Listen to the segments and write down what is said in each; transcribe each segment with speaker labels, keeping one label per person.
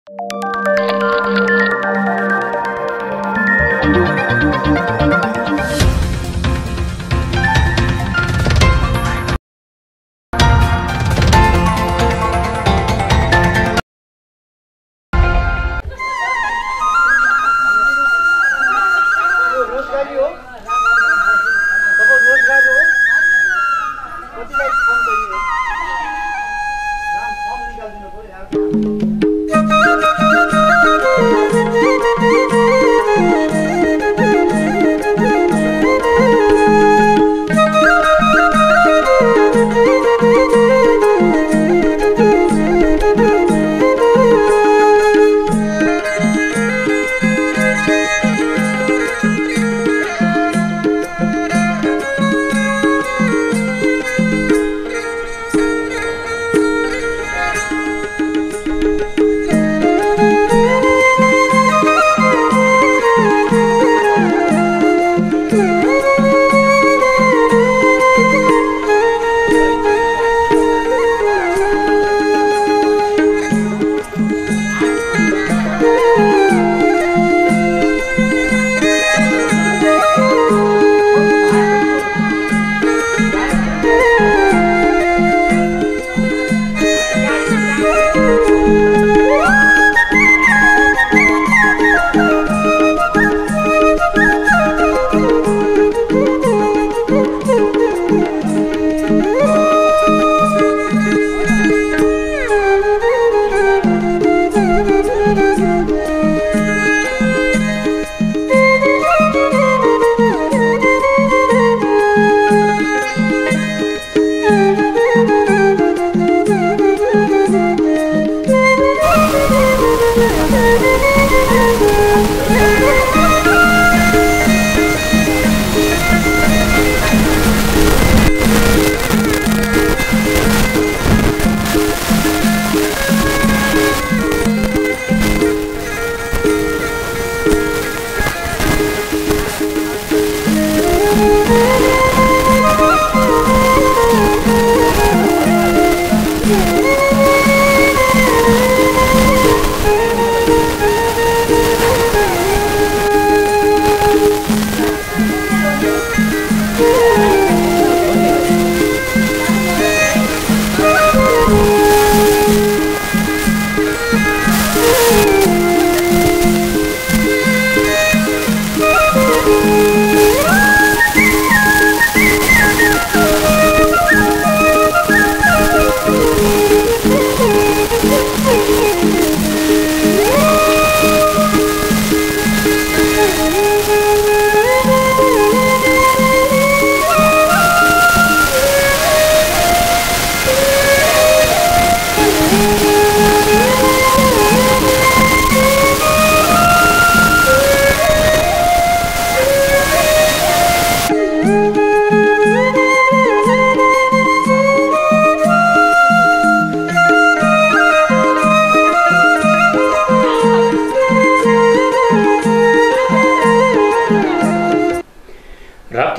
Speaker 1: राप्ती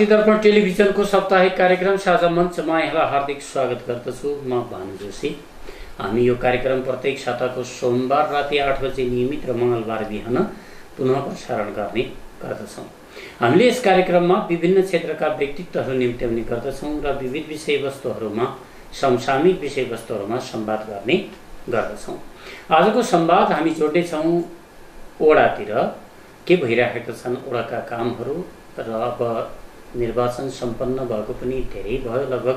Speaker 1: दर्पण टेलिभिजनको साप्ताहिक कार्यक्रम साझा मञ्चमा यहाँलाई हार्दिक स्वागत गर्दछु। म भानु जोशी। हामी यो कार्यक्रम प्रत्येक साताको सोमबार राति 8 बजे नियमित र मंगलबार बिहान पुनः प्रसारण गर्ने गर्दछौँ। हामीले यस कार्यक्रममा विभिन्न क्षेत्रका व्यक्तित्वहरू निम्त्याउने गर्दछौँ र विविध विषयवस्तुहरूमा समसामयिक विषयवस्तुहरूमा संवाद गर्ने गर्दछौँ। आजको संवाद हामी जोड्नेछौँ ओडातिर के भइरहेका छन् ओडाका कामहरू र अब निर्वाचन सम्पन्न भएको पनि धेरै भयो। लगभग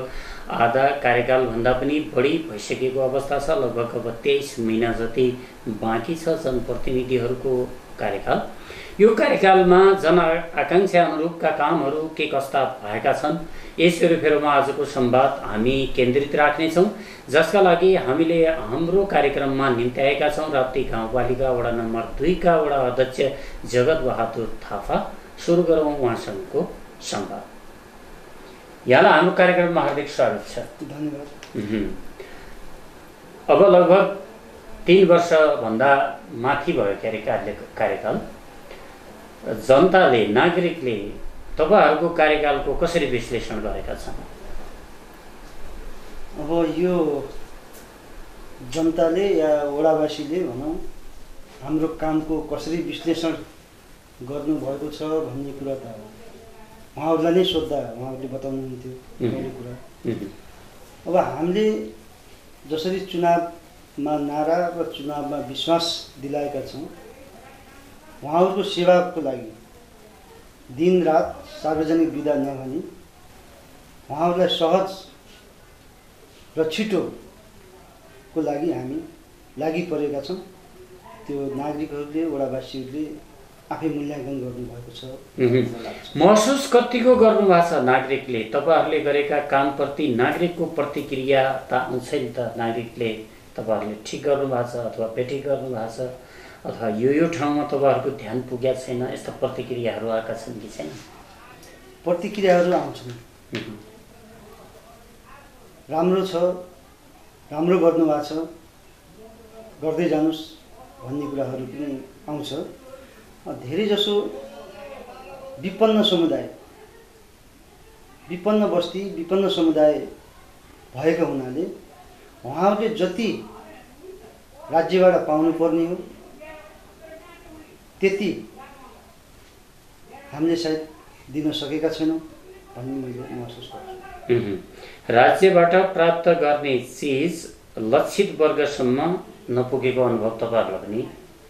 Speaker 1: आधा कार्यकालभन्दा पनि बढी भइसकेको अवस्था छ। लगभग अब 23 महिना जति बाँकी छ जनप्रतिनिधिहरूको कार्यकाल। यो कार्यकालमा जनआकांक्षा अनुरूपका कामहरू के कस्ता भएका छन् यस फेरोफेरोमा आजको संवाद हामी केन्द्रित राख्नेछौँ, जसका लागि हामीले हाम्रो कार्यक्रममा निम्त्याएका छौँ राप्ती गाउँपालिका वडा नम्बर 2 का वडा अध्यक्ष जगत बहादुर थापा। सुरु गरौँ उहाँसँगको संवाद। यहाँलाई हाम्रो कार्यक्रममा हार्दिक स्वागत छ।
Speaker 2: धन्यवाद।
Speaker 1: अब लगभग 3 वर्षभन्दा माथि भयो कार्यकाल। जनताले नागरिकले तपाईहरुको कार्यकालको कसरी विश्लेषण गरेका छन्?
Speaker 2: अब यो जनताले या वडावासीले भनौं हाम्रो कामको कसरी विश्लेषण गर्नुभएको छ भन्ने कुरा त उहाँहरूलाई नै सोद्धा उहाँहरूले बताउनुहुन्थ्यो मैले कुरा। अब हामीले जसरी चुनावमा नारा र चुनावमा विश्वास दिलाएका छौँ, उहाँहरूको सेवाको लागि दिनरात सार्वजनिक बिदा नभनी उहाँहरूलाई सहज र छिटोको लागि हामी लागि परेका छौँ। त्यो नागरिकहरूले, वडावासीहरूले आफै मूल्याङ्कन गर्नुभएको छ।
Speaker 1: महसुस कतिको गर्नुभएको छ नागरिकले? तपाईँहरूले गरेका कामप्रति नागरिकको प्रतिक्रिया त आउँछ नि त। नागरिकले तपाईँहरूले ठिक गर्नुभएको छ अथवा बेठिक गर्नुभएको छ अथवा यो ठाउँमा तपाईँहरूको ध्यान पुगेको छैन, यस्ता प्रतिक्रियाहरू आएका छन् कि छैन?
Speaker 2: प्रतिक्रियाहरू आउँछन्। राम्रो छ, राम्रो गर्नुभएको छ, गर्दै जानुहोस् भन्ने कुराहरू पनि आउँछ। धेरैजसो विपन्न समुदाय, विपन्न बस्ती, विपन्न समुदाय भएका हुनाले उहाँहरूले जति राज्यबाट पाउनुपर्ने हो त्यति हामीले सायद दिन सकेका छैनौँ भन्ने मैले महसुस गर्छु।
Speaker 1: राज्यबाट प्राप्त गर्ने चिज लक्षित वर्गसम्म नपुगेको अनुभव तपाईँहरूलाई पनि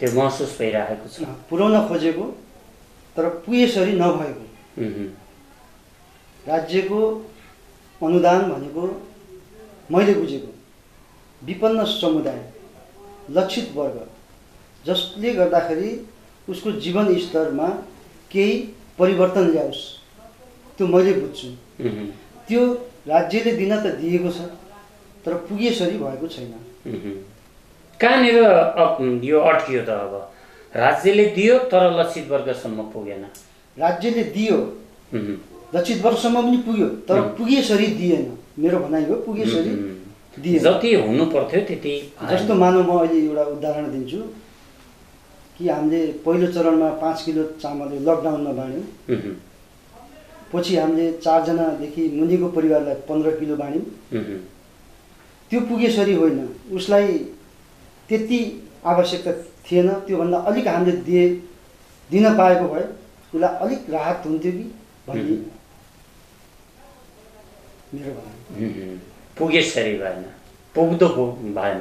Speaker 1: त्यो महसुस भइरहेको छ?
Speaker 2: पुर्याउन खोजेको तर पुगेसरी नभएको। राज्यको अनुदान भनेको मैले बुझेको विपन्न समुदाय, लक्षित वर्ग, जसले गर्दाखेरि उसको जीवन स्तरमा केही परिवर्तन ल्याओस्, त्यो मैले बुझ्छु। त्यो राज्यले दिन त दिएको छ तर पुगेसरी भएको छैन।
Speaker 1: कहाँनिर यो अड्कियो त? अब राज्यले दियो तर लक्षित वर्गसम्म पुगेन।
Speaker 2: राज्यले दियो, लक्षित वर्गसम्म पनि पुग्यो तर पुगेसरी दिएन। मेरो भनाइ हो, पुगेसरी दिएन।
Speaker 1: जति हुनु पर्थ्यो त्यति।
Speaker 2: जस्तो मानव म अहिले एउटा उदाहरण दिन्छु कि हामीले पहिलो चरणमा 5 किलो चामल लकडाउनमा बाँड्यौँ। पछि हामीले 4 जनादेखि मुनिको परिवारलाई 15 किलो बाँड्यौँ। त्यो पुगेसरी होइन, उसलाई त्यति आवश्यकता थिएन। त्योभन्दा अलिक हामीले दिन पाएको भए उसलाई अलिक राहत हुन्थ्यो कि भन्ने मेरो भनाइ।
Speaker 1: पुगेसरी भएन, पुग्दो भएन।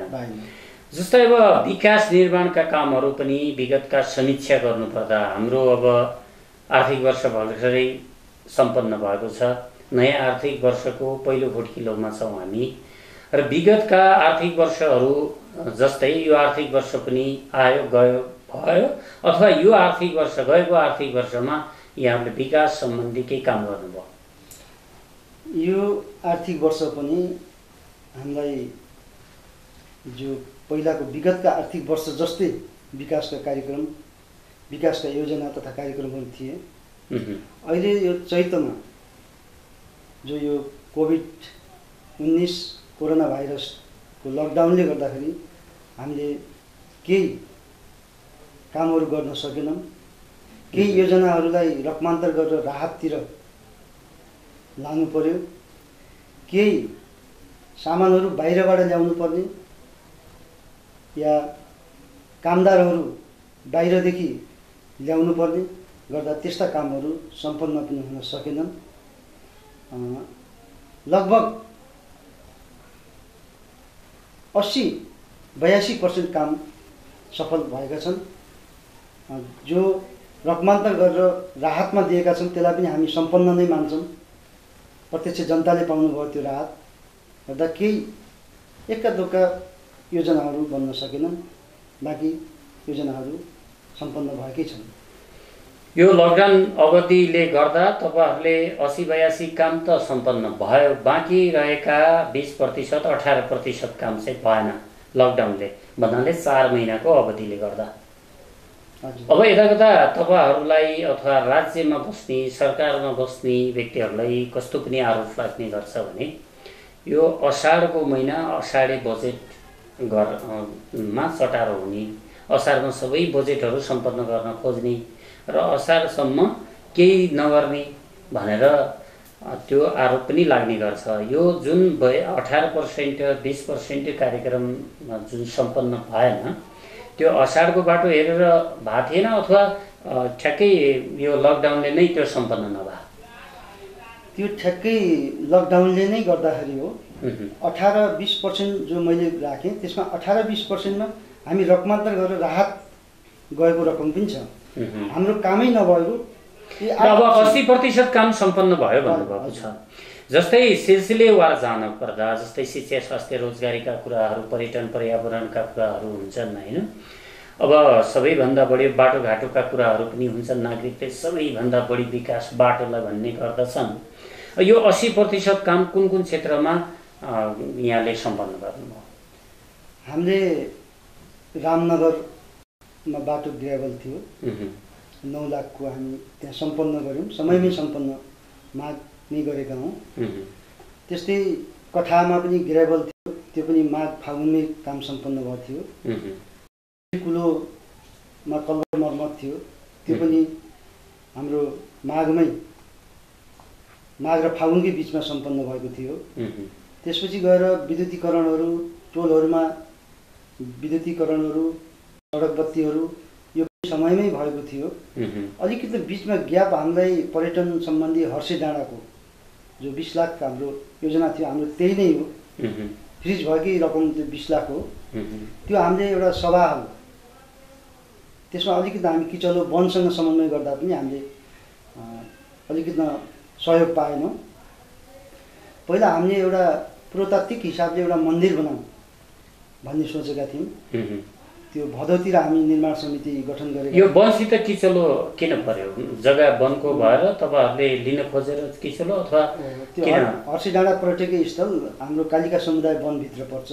Speaker 1: जस्तै अब विकास निर्माणका कामहरू पनि विगतका समीक्षा गर्नुपर्दा हाम्रो अब आर्थिक वर्ष भर्खरै सम्पन्न भएको छ। नयाँ आर्थिक वर्षको पहिलो खुट्किलोमा छौँ हामी र विगतका आर्थिक वर्षहरू जस्तै यो आर्थिक वर्ष पनि आयो गयो भयो अथवा यो आर्थिक वर्ष गएको आर्थिक वर्षमा यहाँले विकास सम्बन्धी केही काम गर्नुभयो?
Speaker 2: यो आर्थिक वर्ष पनि हामीलाई जो पहिलाको विगतका आर्थिक वर्ष जस्तै विकासका कार्यक्रम, विकासका योजना तथा कार्यक्रमहरू थिए। अहिले यो चैतमा जो यो कोभिड-19 कोरोना भाइरसको लकडाउनले गर्दाखेरि हामीले केही कामहरू गर्न सकेनौँ। केही योजनाहरूलाई रकमान्तर गरेर राहततिर लानु पर्यो। केही सामानहरू बाहिरबाट ल्याउनु पर्ने या कामदारहरू बाहिरदेखि ल्याउनु पर्ने गर्दा त्यस्ता कामहरू सम्पन्न पनि हुन सकेनन्। लगभग 80-82% काम सफल भएका छन्। जो रकमान्तर गरेर राहतमा दिएका छन् त्यसलाई पनि हामी सम्पन्न नै मान्छौँ। प्रत्यक्ष जनताले पाउनुभयो त्यो राहत गर्दा केही एक्का दुक्का योजनाहरू बन्न सकेनन्। बाँकी योजनाहरू सम्पन्न भएकै छन्।
Speaker 1: यो लकडाउन अवधिले गर्दा तपाईहरुले 80-82 काम त सम्पन्न भयो, बाँकी रहेका 20% 18% काम चाहिँ भएन लकडाउनले भन्नाले 4 महिनाको अवधिले गर्दा। अब यताकता तपाईहरुलाई अथवा राज्यमा बस्ने सरकारमा बस्ने व्यक्तिहरुलाई कस्तो पनि आरोप लाग्ने गर्छ भने यो अषाढको महिना अषाढे बजेट मा सटारो हुने, अषाढमा सबै बजेटहरु सम्पन्न गर्न खोज्ने र अषाढसम्म केही नगर्ने भनेर त्यो आरोप पनि लाग्ने गर्छ। यो जुन 18% 20% कार्यक्रम जुन सम्पन्न भएन त्यो असाढको बाटो हेरेर भएको थिएन अथवा ठ्याक्कै यो लकडाउनले नै त्यो सम्पन्न नभए?
Speaker 2: त्यो ठ्याक्कै लकडाउनले नै गर्दाखेरि हो। 18-20% जो मैले राखेँ त्यसमा 18-20%मा हामी रकमान्तर गरेर राहत गएको रकम पनि छ। हाम्रो कामै नभएको
Speaker 1: अब 80% काम सम्पन्न भयो भन्नुभएको छ। जस्तै सिलसिलेवार जान पर्दा जस्तै शिक्षा स्वास्थ्य रोजगारीका कुराहरू पर्यटन पर्यावरणका कुराहरू हुन्छन् होइन। अब सबैभन्दा बढी बाटोघाटोका कुराहरू पनि हुन्छन्। नागरिकले सबैभन्दा बढी विकास बाटोलाई भन्ने गर्दछन्। यो 80% काम कुन कुन क्षेत्रमा यहाँले सम्पन्न गर्नुभयो?
Speaker 2: हामीले रामनगरमा बाटो ग्रेभल थियो 9 लाखको हामी त्यहाँ सम्पन्न गऱ्यौँ। समयमै सम्पन्न माग नै गरेका हौँ। त्यस्तै कठामा पनि ग्रेभल थियो, त्यो पनि माघ फागुनमै काम सम्पन्न भएको थियो। कुलोमा कल्भर मर्मत थियो, त्यो पनि हाम्रो माघ र फागुनकै बिचमा सम्पन्न भएको थियो। त्यसपछि गएर विद्युतीकरणहरू, टोलहरूमा विद्युतीकरणहरू, सडक बत्तीहरू यो समयमै भएको थियो। अलिकति बिचमा ग्याप हामीलाई पर्यटन सम्बन्धी हर्षे डाँडाको जो 20 लाख हाम्रो योजना थियो, हाम्रो त्यही नै हो। फ्रिज भएकै रकम त्यो 20 लाख हो। त्यो हामीले एउटा सभा हो, त्यसमा अलिकति हामी किचलो वनसँग समन्वय गर्दा पनि हामीले अलिकति सहयोग पाएनौँ। पहिला हामीले एउटा पुरातात्विक हिसाबले एउटा मन्दिर बनाऊँ भन्ने सोचेका थियौँ। त्यो भदौतिर हामी निर्माण समिति गठन गरेको।
Speaker 1: यो वनसित किचलो किन पर्यो? जग्गा वनको भएर तपाईँहरूले लिन खोजेर किचलो अथवा
Speaker 2: त्यो हर्षे डाँडा पर्यटकीय स्थल हाम्रो कालिका समुदाय वनभित्र पर्छ।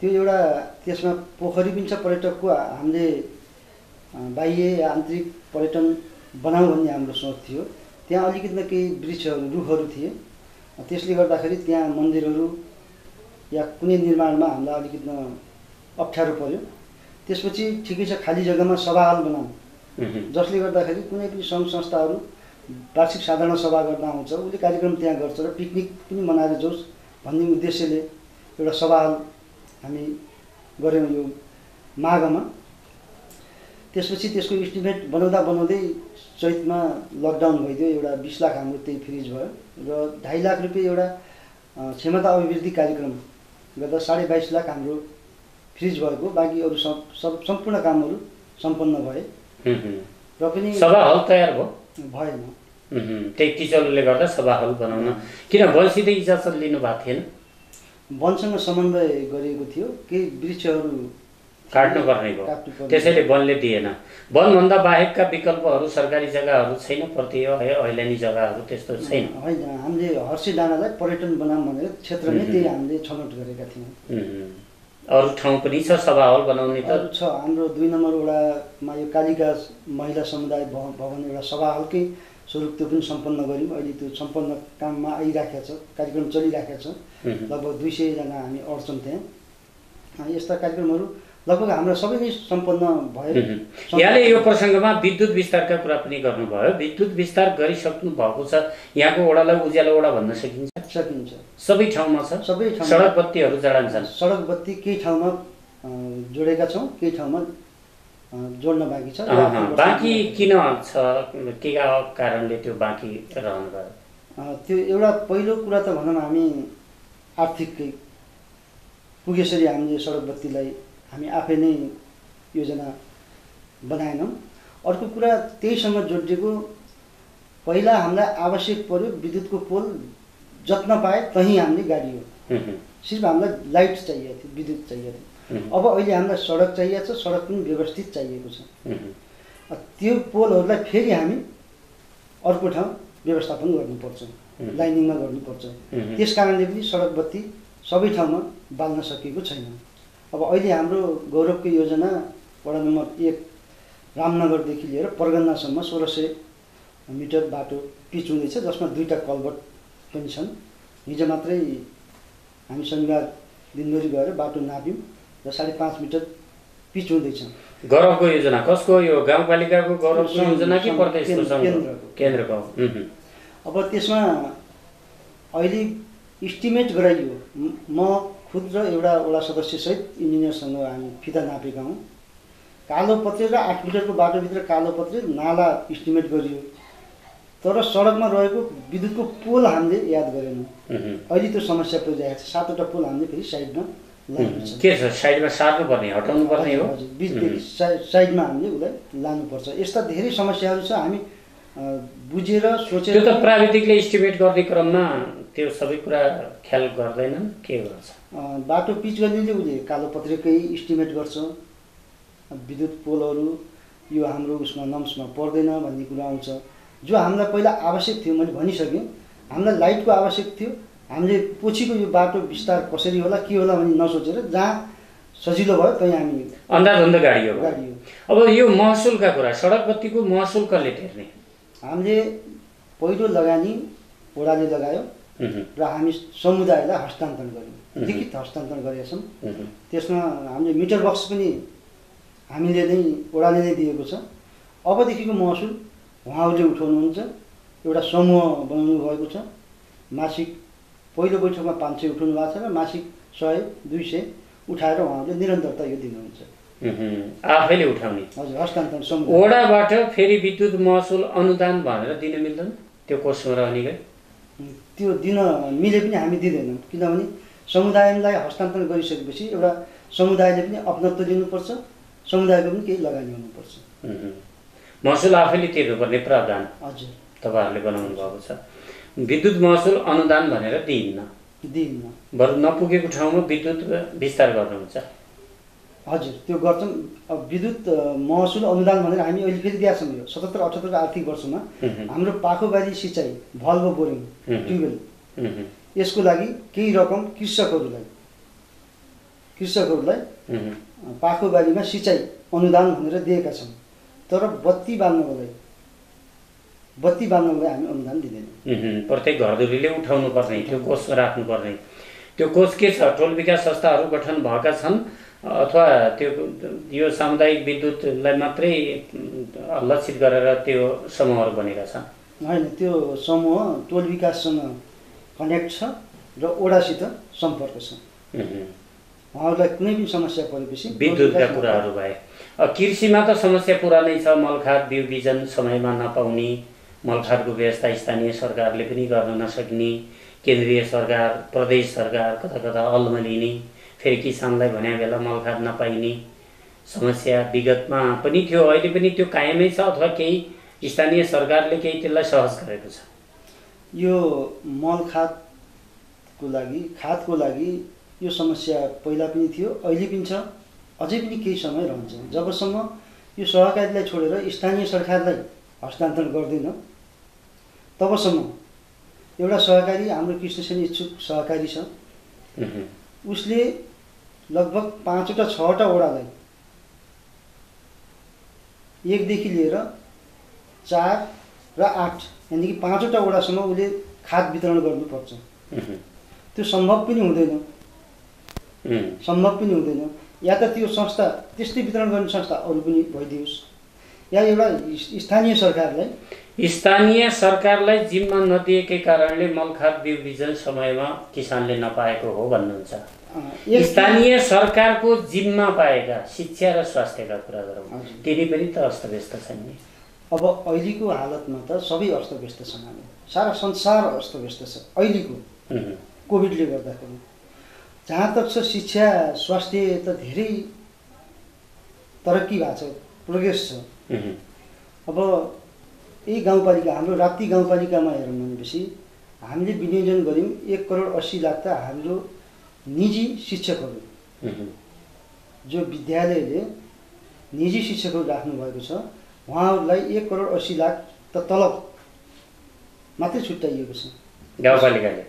Speaker 2: त्यो एउटा त्यसमा पोखरी पनि छ पर्यटकको। हामीले बाह्य आन्तरिक पर्यटन बनाऊँ भन्ने हाम्रो सोच थियो। त्यहाँ अलिकति केही वृक्षहरू रुखहरू थिए, त्यसले गर्दाखेरि त्यहाँ मन्दिरहरू या कुनै निर्माणमा हामीलाई अलिकति अप्ठ्यारो पर्यो। त्यसपछि ठिकै छ, खाली जग्गामा सभा हल बनाऊँ, जसले गर्दाखेरि कुनै पनि सङ्घ संस्थाहरू वार्षिक साधारण सभा गर्न आउँछ, उसले कार्यक्रम त्यहाँ गर्छ र पिकनिक पनि मनाएर जाओस् भन्ने उद्देश्यले एउटा सभा हल हामी गऱ्यौँ यो माघमा। त्यसपछि त्यसको इस्टिमेट बनाउँदै चैतमा लकडाउन भइदियो। एउटा 20 लाख हाम्रो त्यही फ्रिज भयो र 2.5 लाख रुपियाँ एउटा क्षमता अभिवृद्धि कार्यक्रम गर्दा 22.5 लाख हाम्रो फ्रिज भएको। बाँकी अरू सम्पूर्ण कामहरू सम्पन्न भए र पनि
Speaker 1: सभा हल तयार
Speaker 2: भएन।
Speaker 1: त्यही किचलोले गर्दा सभा हल बनाउन किन वनसित इजाजत लिनु भएको थिएन?
Speaker 2: वनसँग समन्वय गरिएको थियो, केही वृक्षहरू
Speaker 1: काट्नुपर्ने भयो, त्यसैले वनले दिएन। वनभन्दा बाहेकका विकल्पहरू सरकारी जग्गाहरू छैन? प्रति ऐलानी जग्गाहरू त्यस्तो छैन?
Speaker 2: होइन, हामीले हर्षे डाँडालाई पर्यटन बनाऊँ भनेर क्षेत्र नै त्यही हामीले छनौट गरेका थियौँ।
Speaker 1: अरू ठाउँ पनि छ सभा हल बनाउने? त
Speaker 2: छ, हाम्रो 2 नम्बर वडामा यो कालिका महिला समुदाय भवन एउटा सभा हलकै स्वरूप त्यो पनि सम्पन्न गऱ्यौँ। अहिले त्यो सम्पन्न काममा आइराखेको छ, कार्यक्रम चलिराखेको छ। लगभग 200 जना हामी अड्छौँ त्यहाँ। यस्ता कार्यक्रमहरू लगभग हाम्रो सबै नै सम्पन्न भयो।
Speaker 1: यहाँले यो प्रसङ्गमा विद्युत विस्तारका कुरा पनि गर्नुभयो। विद्युत विस्तार गरिसक्नु भएको छ, यहाँको वडालाई उज्यालो वडा भन्न सकिन्छ?
Speaker 2: सकिन्छ,
Speaker 1: सबै ठाउँमा छ।
Speaker 2: सबै ठाउँ
Speaker 1: सडक बत्तीहरू जडान्छन्?
Speaker 2: सडक बत्ती केही ठाउँमा जोडेका छौँ, केही ठाउँमा जोड्न बाँकी छ।
Speaker 1: बाँकी किन छ? के कारणले त्यो बाँकी रहनु भयो?
Speaker 2: त्यो एउटा पहिलो कुरा त भनौँ, हामी आर्थिकै पुगेसरी हामीले सडक बत्तीलाई हामी आफै नै योजना बनाएनौँ। अर्को कुरा त्यहीसँग जोडिएको, पहिला हामीलाई आवश्यक पर्यो विद्युतको पोल जत्न पाए तहीँ हामीले गाडियो। सिर्फ हामीलाई लाइट चाहिएको थियो, विद्युत चाहिएको थियो। अब अहिले हामीलाई सडक चाहिएको छ, सडक पनि व्यवस्थित चाहिएको छ। त्यो पोलहरूलाई फेरि हामी अर्को ठाउँ व्यवस्थापन गर्नुपर्छ, लाइनिङमा गर्नुपर्छ। त्यस कारणले पनि सडक बत्ती सबै ठाउँमा बाल्न सकिएको छैन। अब अहिले हाम्रो गौरवको योजना वडा नम्बर 1 रामनगरदेखि लिएर परगन्नासम्म 1600 मिटर बाटो पिच हुँदैछ, जसमा 2टा कल्भर्ट पनि छन्। हिजो मात्रै हामी शनिबार दिनभरि गएर बाटो नाप्यौँ र 5.5 मिटर पिच हुँदैछ।
Speaker 1: गौरवको योजना कसको? यो गाउँपालिकाको गौरवको योजना कि प्रदेशको? केन्द्रको।
Speaker 2: अब त्यसमा अहिले इस्टिमेट गराइयो, म खुद र एउटा वडा सदस्यसहित इन्जिनियरसँग हामी फिता नापेका हौँ। कालोपत्रे र 8 मिटरको बाटोभित्र कालोपत्रे नाला इस्टिमेट गरियो, तर सडकमा रहेको विद्युतको पोल हामीले याद गरेनौँ। अहिले त्यो समस्या परिरहेको छ। 7वटा पोल हामीले फेरि साइडमा लानुपर्छ।
Speaker 1: के छ साइडमा सार्नुपर्ने हटाउनु पर्ने हो?
Speaker 2: हजुर, बिचदेखि साइडमा हामीले उसलाई लानुपर्छ। यस्ता धेरै समस्याहरू छ। हामी बुझेर सोचेर
Speaker 1: त्यो त प्राविधिकले इस्टिमेट गर्ने क्रममा त्यो सबै कुरा ख्याल गर्दैनन्, के गर्छ?
Speaker 2: बाटो पिच गर्नेले उसले कालोपत्रेकै इस्टिमेट गर्छ। विद्युत पोलहरू यो हाम्रो उसमा नम्समा पर्दैन भन्ने कुरा आउँछ। जो हामीलाई पहिला आवश्यक थियो, मैले भनिसकेँ, हामीलाई लाइटको आवश्यक थियो। हामीले पछिको यो बाटो विस्तार कसरी होला के होला भन्ने नसोचेर जहाँ सजिलो भयो त्यहीँ हामी
Speaker 1: अन्धाधुन्द गाडी हो। अब यो महसुलका कुरा, सडक बत्तीको महसुल कसले तिर्ने?
Speaker 2: हामीले पहिलो लगानी वडाले लगायो र हामी समुदायलाई हस्तान्तरण गऱ्यौँ, लिखित हस्तान्तरण गरेका छौँ। त्यसमा हामीले मिटर बक्स पनि हामीले नै वडाले नै दिएको छ। अबदेखिको महसुल उहाँहरूले उठाउनुहुन्छ। एउटा समूह बनाउनु भएको छ। मासिक पहिलो बैठकमा 500 उठाउनु भएको छ र मासिक 100-200 उठाएर उहाँहरूले निरन्तरता यो दिनुहुन्छ।
Speaker 1: आफैले उठाउने?
Speaker 2: हजुर, हस्तान्तरण समूह।
Speaker 1: वडाबाट फेरि विद्युत महसुल अनुदान भनेर दिन मिल्दैन? त्यो कोषमा रहने गए
Speaker 2: त्यो दिन मिले पनि हामी दिँदैनौँ, किनभने समुदायलाई हस्तान्तरण गरिसकेपछि एउटा समुदायले पनि अपनत्व लिनुपर्छ, समुदायको पनि केही लगानी हुनुपर्छ।
Speaker 1: महसुल आफैले तिर्नुपर्ने प्रावधान
Speaker 2: हजुर
Speaker 1: तपाईँहरूले बनाउनु भएको छ। विद्युत महसुल अनुदान भनेर दिइन्न, बरु नपुगेको ठाउँमा विद्युत विस्तार गर्नुहुन्छ।
Speaker 2: हजुर, त्यो गर्छौँ। अब विद्युत महसुल अनुदान भनेर हामी अहिले फेरि दिएका छौँ। यो 77-78 आर्थिक वर्षमा हाम्रो पाखोबारी सिँचाइ, भल्भो बोरिङ, ट्युबवेल, यसको लागि केही रकम कृषकहरूलाई पाखोबारीमा सिँचाइ अनुदान भनेर दिएका छौँ। तर बत्ती बाल्नको लागि हामी अनुदान दिँदैनौँ।
Speaker 1: प्रत्येक घरधुरीले उठाउनु पर्ने, त्यो कोषमा राख्नुपर्ने। त्यो कोष के छ? टोल विकास संस्थाहरू गठन भएका छन् अथवा त्यो यो सामुदायिक विद्युतलाई मात्रै लक्षित गरेर त्यो समूहहरू बनेका छन्?
Speaker 2: होइन, त्यो समूह टोल विकाससँग कनेक्ट छ र ओडासित सम्पर्क छ। उहाँहरूलाई कुनै पनि समस्या परेपछि
Speaker 1: विद्युतका कुराहरू भए। कृषिमा त समस्या पुरानै छ। मलखाद बिउ बिजन समयमा नपाउने, मलखादको व्यवस्था स्थानीय सरकारले पनि गर्न नसक्ने, केन्द्रीय सरकार प्रदेश सरकार कता कता अल्मलिने, फेरि किसानलाई भन्या बेला मलखाद नपाइने समस्या विगतमा पनि थियो, अहिले पनि त्यो कायमै छ अथवा केही स्थानीय सरकारले केही त्यसलाई सहज गरेको छ?
Speaker 2: यो मलखादको लागि, खादको लागि यो समस्या पहिला पनि थियो, अहिले पनि छ, अझै पनि केही समय रहन्छ। जबसम्म यो सहकारीलाई छोडेर स्थानीय सरकारलाई हस्तान्तरण गर्दैन तबसम्म एउटा सहकारी, हाम्रो कृष्णसेन इच्छुक सहकारी छ, उसले लगभग 5वटा 6वटा वडालाई 1 देखि लिएर 4 र 8 यानि कि 5वटा वडासम्म उसले खाद वितरण गर्नुपर्छ। त्यो सम्भव पनि हुँदैन। या त त्यो संस्था, त्यस्तै वितरण गर्ने संस्था अरू पनि भइदियोस्, या एउटा स्थानीय सरकारलाई जिम्मा नदिएकै कारणले मलखाद बिउ बिजन समयमा किसानले नपाएको हो भन्नुहुन्छ। स्थानीय सरकारको जिम्मा पाएका शिक्षा र स्वास्थ्यका कुरा गरौँ, तिनी पनि त अस्तव्यस्त छन् नि। अब अहिलेको हालतमा त सबै अस्तव्यस्त छन्। सारा संसार अस्तव्यस्त छ अहिलेको कोभिडले गर्दाखेरि। जहाँ तक छ शिक्षा स्वास्थ्य त धेरै तरक्की भएको छ, प्रोग्रेस छ। अब यही गाउँपालिका, हाम्रो राप्ती गाउँपालिकामा हेरौँ भनेपछि हामीले विनियोजन गऱ्यौँ 1,80,00,000 त हाम्रो निजी शिक्षकहरू, जो विद्यालयले निजी शिक्षकहरू राख्नुभएको छ, उहाँहरूलाई 1,80,00,000 त तलब मात्रै छुट्याइएको छ गाउँपालिकाले।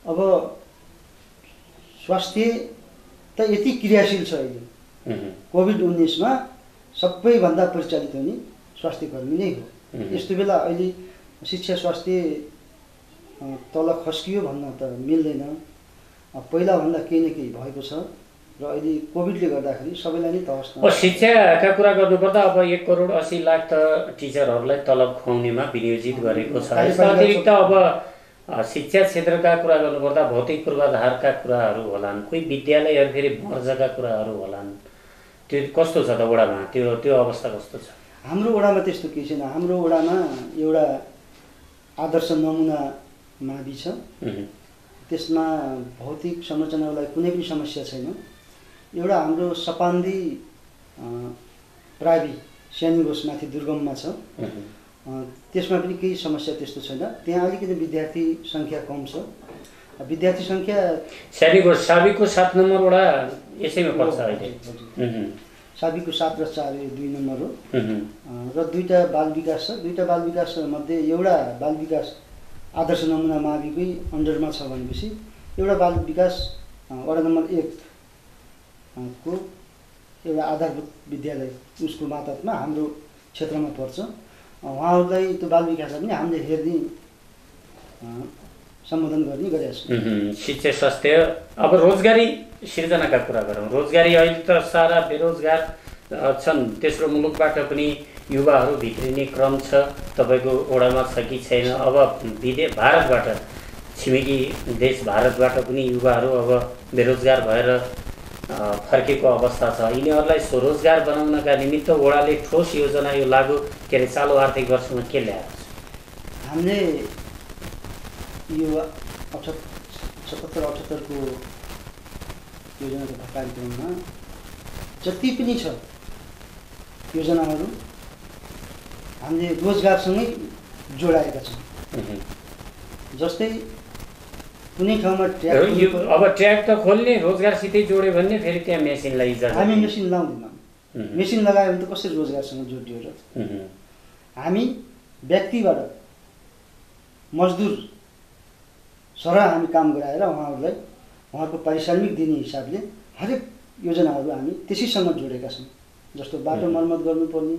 Speaker 2: अब स्वास्थ्य त यति क्रियाशील छ अहिले। कोभिड-19मा सबैभन्दा परिचालित हुने स्वास्थ्यकर्मी नै हो। यस्तो बेला अहिले शिक्षा स्वास्थ्य तल खस्कियो भन्न त मिल्दैन। पहिलाभन्दा केही न केही भएको छ र अहिले कोभिडले गर्दाखेरि सबैलाई नै तहस।
Speaker 1: शिक्षाका कुरा गर्नुपर्दा अब 1,80,00,000 त टिचरहरूलाई तलब खुवाउनेमा विनियोजित गरेको छ। यसका अतिरिक्त अब शिक्षा क्षेत्रका कुरा गर्नुपर्दा भौतिक पूर्वाधारका कुराहरू होलान्, कोही विद्यालयहरू फेरि मर्जका कुराहरू होलान्, त्यो कस्तो छ त वडामा? त्यो अवस्था कस्तो छ?
Speaker 2: हाम्रो वडामा त्यस्तो केही छैन। हाम्रो वडामा एउटा आदर्श नमुना मावि छ, त्यसमा भौतिक संरचनालाई कुनै पनि समस्या छैन। एउटा हाम्रो सपान्दी प्रावि स्यानिगोसमाथि दुर्गममा छ, त्यसमा पनि केही समस्या त्यस्तो छैन। त्यहाँ अलिकति विद्यार्थी सङ्ख्या कम छ। विद्यार्थी सङ्ख्या
Speaker 1: स्यानिगोस साबिकको 7 नम्बर वडा यसैमा पर्छ अहिले।
Speaker 2: साबिकको 7 र 4 2 नम्बर हो। र दुईटा बाल विकास छ। दुईटा बाल विकास मध्ये एउटा बाल विकास आदर्श नमुना माविकै अन्डरमा छ भनेपछि एउटा बाल विकास वडा नम्बर 1 को एउटा आधारभूत विद्यालय उसको मातहतमा हाम्रो क्षेत्रमा पर्छ। उहाँहरूलाई त्यो बाल विकासलाई पनि हामीले हेर्ने सम्बोधन गर्ने गरेका छौँ।
Speaker 1: शिक्षा स्वास्थ्य। अब रोजगारी सिर्जनाका कुरा गरौँ। रोजगारी अहिले त सारा बेरोजगार छन्, तेस्रो मुलुकबाट पनि युवाहरू भित्रिने क्रम छ। तपाईँको वडामा छ कि छैन? अब भारतबाट, छिमेकी देश भारतबाट पनि युवाहरू अब बेरोजगार भएर फर्केको अवस्था छ। यिनीहरूलाई स्वरोजगार बनाउनका निमित्त वडाले ठोस योजना यो लागू के अरे चालु आर्थिक वर्षमा के ल्याएको छ?
Speaker 2: हामीले यो 77-78 को योजना तथा कार्यक्रममा जति पनि छ योजनाहरू हामीले रोजगारसँगै जोडाएका छौँ। जस्तै कुनै ठाउँमा ट्र्याक,
Speaker 1: अब ट्र्याक त खोल्ने, रोजगारसितै जोड्यो भने फेरि त्यहाँ मेसिनलाई इजाजत।
Speaker 2: हामी मेसिन लाउँदैनौँ। मेसिन लगायो भने त कसरी रोजगारसँग जोडियो र? हामी व्यक्तिबाट मजदुर सरह हामी काम गराएर उहाँहरूलाई उहाँको पारिश्रमिक दिने हिसाबले हरेक योजनाहरू हामी त्यसैसँग जोडेका छौँ। जस्तो बाटो मर्मत गर्नुपर्ने,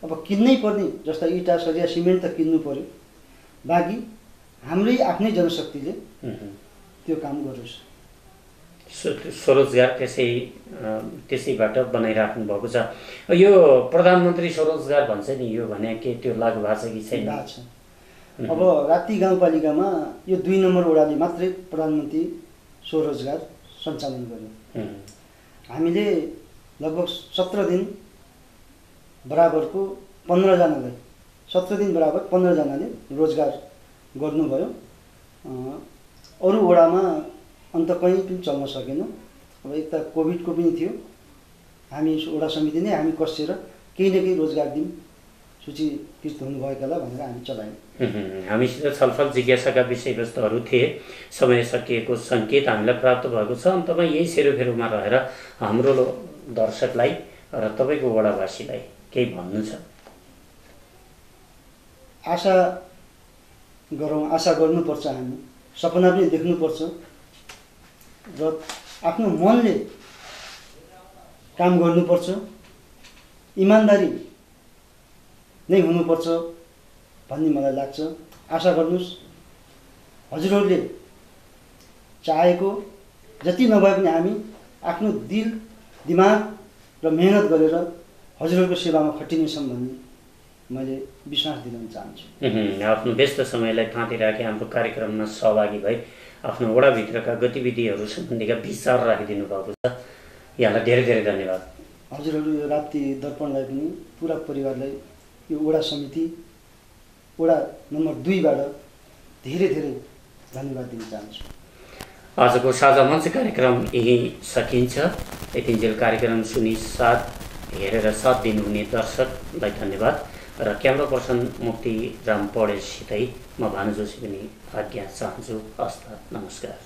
Speaker 2: अब किन्नै पर्ने, जस्तो इँटा सरिया सिमेन्ट त किन्नु पर्यो, बाँकी हाम्रै आफ्नै जनशक्तिले त्यो काम गरोस्।
Speaker 1: स्वरोजगार त्यसैबाट बनाइराख्नु भएको छ। यो प्रधानमन्त्री स्वरोजगार भन्छ नि, यो भने के त्यो लागू भएको छ कि छैन?
Speaker 2: भएको छ। अब राप्ती गाउँपालिकामा यो 2 नम्बर वडाले मात्रै प्रधानमन्त्री स्वरोजगार सञ्चालन गर्यो। हामीले लगभग 17 दिन बराबरको 15 जनालाई 17 दिन बराबर 15 जनाले रोजगार गर्नुभयो। अरू वडामा अन्त कहीँ पनि चल्न सकेन। अब एक त कोभिडको पनि थियो। हामी वडा समिति नै हामी कसेर केही न केही रोजगार दिउँ, सूचीकृत हुनुभएकालाई भनेर हामी चलायौँ।
Speaker 1: हामीसित छलफल जिज्ञासाका विषयवस्तुहरू थिए। समय सकिएको सङ्केत हामीलाई प्राप्त भएको छ। अन्तमा यही सेरोफेरोमा रहेर हाम्रो दर्शकलाई र तपाईँको वडावासीलाई केही भन्नु छ?
Speaker 2: आशा गरौँ, आशा गर्नुपर्छ। हामी सपना पनि देख्नुपर्छ र आफ्नो मनले काम गर्नुपर्छ। इमान्दारी नै हुनुपर्छ भन्ने मलाई लाग्छ। आशा गर्नुहोस्, हजुरहरूले चाहेको जति नभए पनि हामी आफ्नो दिल दिमाग र मेहनत गरेर हजुरहरूको सेवामा खटिनेछौँ भन्ने मैले विश्वास दिलाउन चाहन्छु।
Speaker 1: आफ्नो व्यस्त समयलाई थाँती राखी हाम्रो कार्यक्रममा सहभागी भई आफ्नो वडाभित्रका गतिविधिहरू सम्बन्धीका विचार राखिदिनु भएको छ। यहाँलाई धेरै धेरै धन्यवाद।
Speaker 2: हजुरहरू यो राप्ती दर्पणलाई पनि पुरा परिवारलाई यो वडा समिति वडा नम्बर 2बाट धेरै धेरै धन्यवाद दिन चाहन्छु।
Speaker 1: आजको साझा मञ्च कार्यक्रम यही सकिन्छ। यतिन्जेल कार्यक्रम सुनि साथ हेरेर साथ दिनुहुने दर्शकलाई धन्यवाद र क्यामेरा पर्सन मुक्ति राम पौडेलसितै म भानु जोशी पनि आज्ञा चाहन्छु। हस्त नमस्कार।